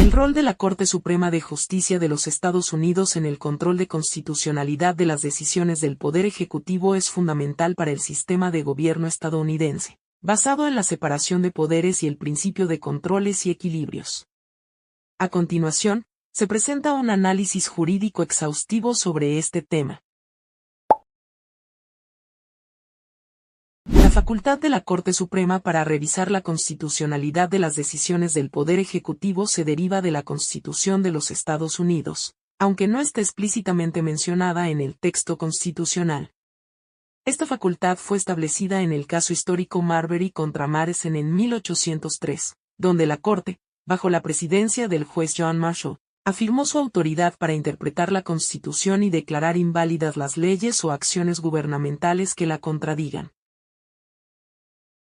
El rol de la Corte Suprema de Justicia de los Estados Unidos en el control de constitucionalidad de las decisiones del Poder Ejecutivo es fundamental para el sistema de gobierno estadounidense, basado en la separación de poderes y el principio de controles y equilibrios. A continuación, se presenta un análisis jurídico exhaustivo sobre este tema. La facultad de la Corte Suprema para revisar la constitucionalidad de las decisiones del Poder Ejecutivo se deriva de la Constitución de los Estados Unidos, aunque no está explícitamente mencionada en el texto constitucional. Esta facultad fue establecida en el caso histórico Marbury contra Madison en 1803, donde la Corte, bajo la presidencia del juez John Marshall, afirmó su autoridad para interpretar la Constitución y declarar inválidas las leyes o acciones gubernamentales que la contradigan.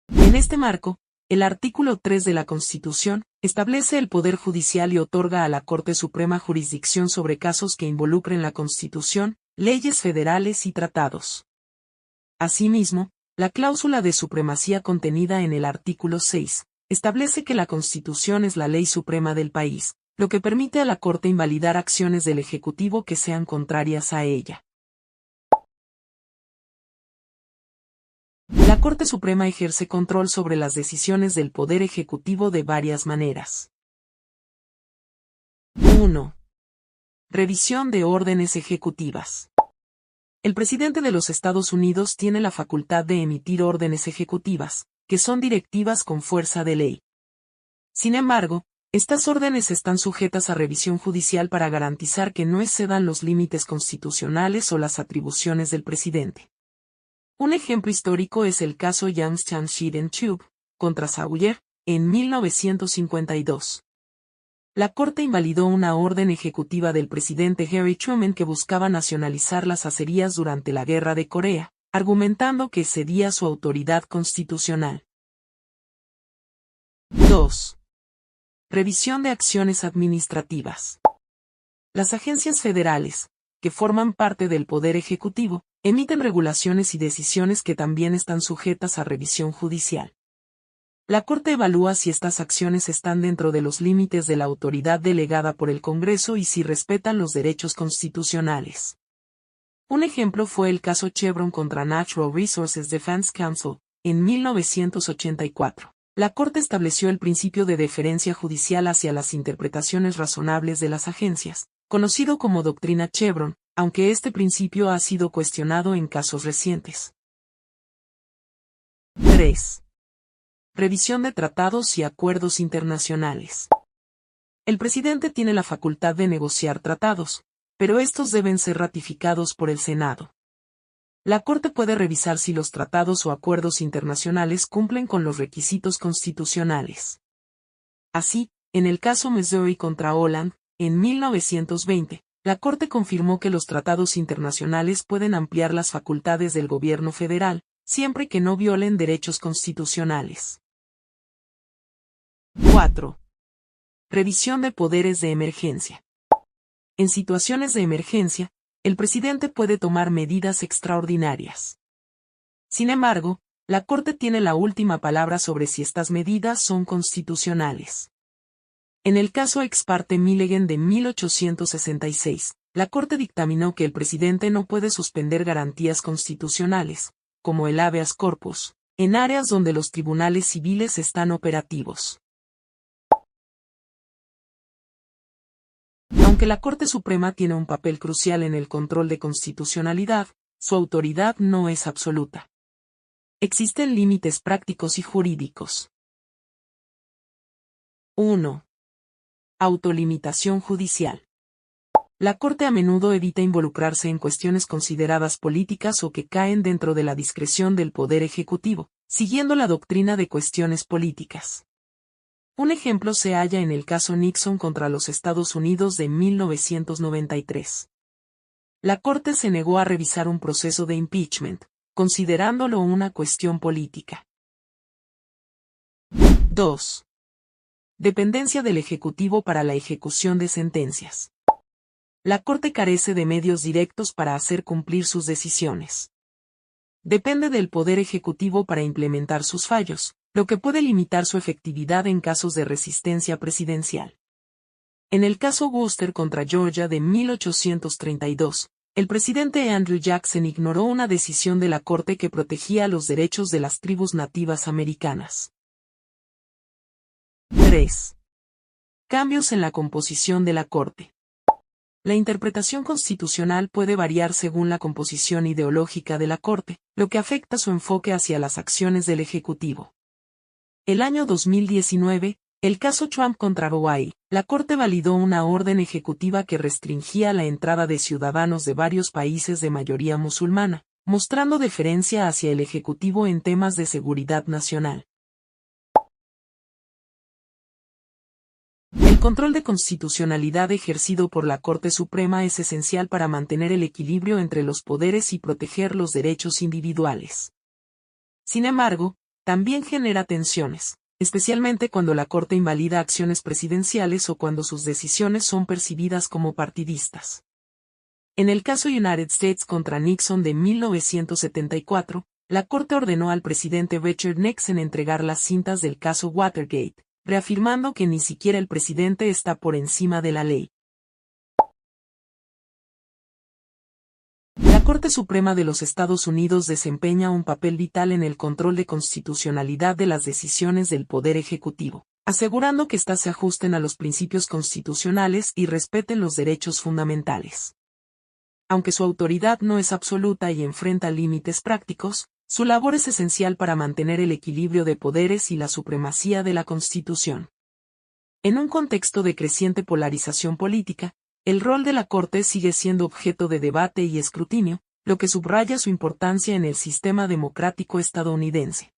En este marco, el artículo 3 de la Constitución establece el Poder Judicial y otorga a la Corte Suprema jurisdicción sobre casos que involucren la Constitución, leyes federales y tratados. Asimismo, la cláusula de supremacía contenida en el artículo 6 establece que la Constitución es la ley suprema del país, lo que permite a la Corte invalidar acciones del Ejecutivo que sean contrarias a ella. La Corte Suprema ejerce control sobre las decisiones del Poder Ejecutivo de varias maneras. 1. Revisión de órdenes ejecutivas. El presidente de los Estados Unidos tiene la facultad de emitir órdenes ejecutivas, que son directivas con fuerza de ley. Sin embargo, estas órdenes están sujetas a revisión judicial para garantizar que no excedan los límites constitucionales o las atribuciones del presidente. Un ejemplo histórico es el caso Youngstown Sheet and Tube contra Sawyer, en 1952. La Corte invalidó una orden ejecutiva del presidente Harry Truman que buscaba nacionalizar las acerías durante la Guerra de Corea, argumentando que excedía su autoridad constitucional. 2. Revisión de acciones administrativas. Las agencias federales, que forman parte del Poder Ejecutivo, emiten regulaciones y decisiones que también están sujetas a revisión judicial. La Corte evalúa si estas acciones están dentro de los límites de la autoridad delegada por el Congreso y si respetan los derechos constitucionales. Un ejemplo fue el caso Chevron contra Natural Resources Defense Council, en 1984. La Corte estableció el principio de deferencia judicial hacia las interpretaciones razonables de las agencias, conocido como doctrina Chevron, aunque este principio ha sido cuestionado en casos recientes. 3. Revisión de tratados y acuerdos internacionales. El presidente tiene la facultad de negociar tratados, pero estos deben ser ratificados por el Senado. La Corte puede revisar si los tratados o acuerdos internacionales cumplen con los requisitos constitucionales. Así, en el caso Missouri contra Holland, en 1920, la Corte confirmó que los tratados internacionales pueden ampliar las facultades del gobierno federal, siempre que no violen derechos constitucionales. 4. Revisión de poderes de emergencia. En situaciones de emergencia, el presidente puede tomar medidas extraordinarias. Sin embargo, la Corte tiene la última palabra sobre si estas medidas son constitucionales. En el caso Ex parte Milligan de 1866, la Corte dictaminó que el presidente no puede suspender garantías constitucionales, como el habeas corpus, en áreas donde los tribunales civiles están operativos. Aunque la Corte Suprema tiene un papel crucial en el control de constitucionalidad, su autoridad no es absoluta. Existen límites prácticos y jurídicos. 1. Autolimitación judicial. La Corte a menudo evita involucrarse en cuestiones consideradas políticas o que caen dentro de la discreción del Poder Ejecutivo, siguiendo la doctrina de cuestiones políticas. Un ejemplo se halla en el caso Nixon contra los Estados Unidos de 1993. La Corte se negó a revisar un proceso de impeachment, considerándolo una cuestión política. 2. Dependencia del Ejecutivo para la ejecución de sentencias. La Corte carece de medios directos para hacer cumplir sus decisiones. Depende del Poder Ejecutivo para implementar sus fallos, lo que puede limitar su efectividad en casos de resistencia presidencial. En el caso Worcester contra Georgia de 1832, el presidente Andrew Jackson ignoró una decisión de la Corte que protegía los derechos de las tribus nativas americanas. 3. Cambios en la composición de la Corte. La interpretación constitucional puede variar según la composición ideológica de la Corte, lo que afecta su enfoque hacia las acciones del Ejecutivo. El año 2019, el caso Trump contra Hawaii, la Corte validó una orden ejecutiva que restringía la entrada de ciudadanos de varios países de mayoría musulmana, mostrando deferencia hacia el Ejecutivo en temas de seguridad nacional. El control de constitucionalidad ejercido por la Corte Suprema es esencial para mantener el equilibrio entre los poderes y proteger los derechos individuales. Sin embargo, también genera tensiones, especialmente cuando la Corte invalida acciones presidenciales o cuando sus decisiones son percibidas como partidistas. En el caso United States contra Nixon de 1974, la Corte ordenó al presidente Richard Nixon entregar las cintas del caso Watergate, reafirmando que ni siquiera el presidente está por encima de la ley. La Corte Suprema de los Estados Unidos desempeña un papel vital en el control de constitucionalidad de las decisiones del Poder Ejecutivo, asegurando que éstas se ajusten a los principios constitucionales y respeten los derechos fundamentales. Aunque su autoridad no es absoluta y enfrenta límites prácticos, su labor es esencial para mantener el equilibrio de poderes y la supremacía de la Constitución. En un contexto de creciente polarización política, el rol de la Corte sigue siendo objeto de debate y escrutinio, lo que subraya su importancia en el sistema democrático estadounidense.